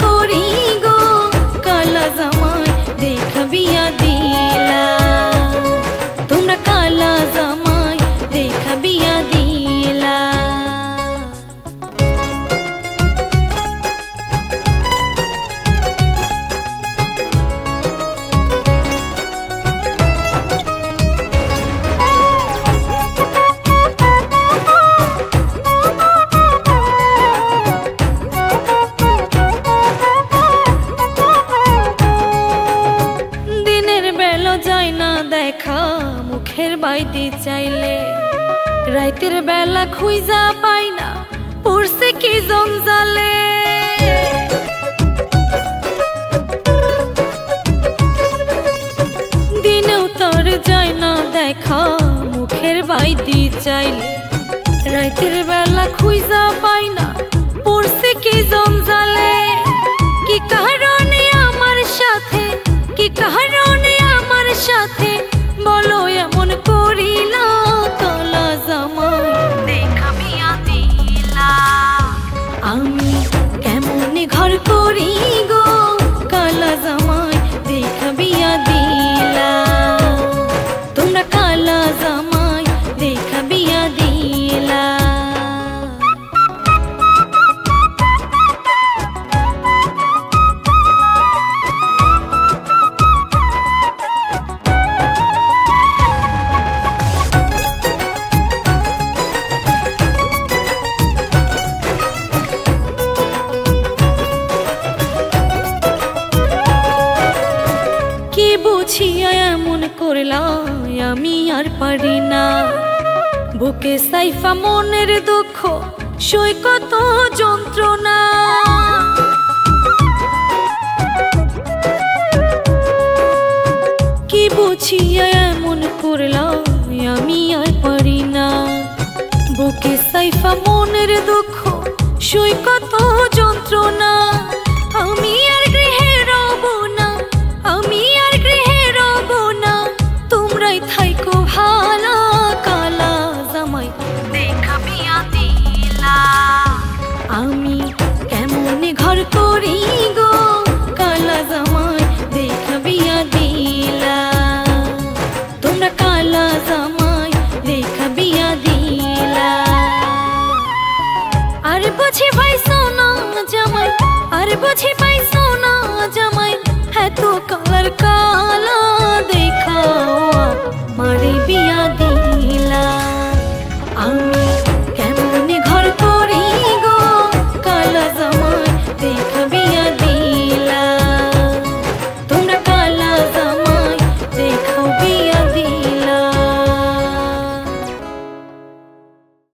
করি গো কালা জামাই দেখা বিয়া দিলা তোমরা কালা জামাই দেখা বিয়া দিলা যায় না দেখা মুখের বাইতে চাইলে রাতের বেলা খুঁজা পাই না পড়ছে কি জঞ্জালে দিনেও তার যায় না দেখা মুখের বাইতে চাইলে রাতের বেলা খুঁজা পাই না পড়ছে কি জঞ্জালে কি কারণে আমার সাথে কি কারণে আমার সাথে বলো এমন করিলা কালা জামাই দেখা বিয়া দিলা আমি কেমনে ঘর করি গো কালা জামাই দেখা বিয়া দিলা তোমরা কালা জামাই দেখা বিয়া দিলা বুঝিয়া এমন করলা আমি আর পারি না বুকে সাইফা মনের দুঃখ সই কত যন্ত্রণা কি বুঝিয়া এমন করলা আমি আর পারি না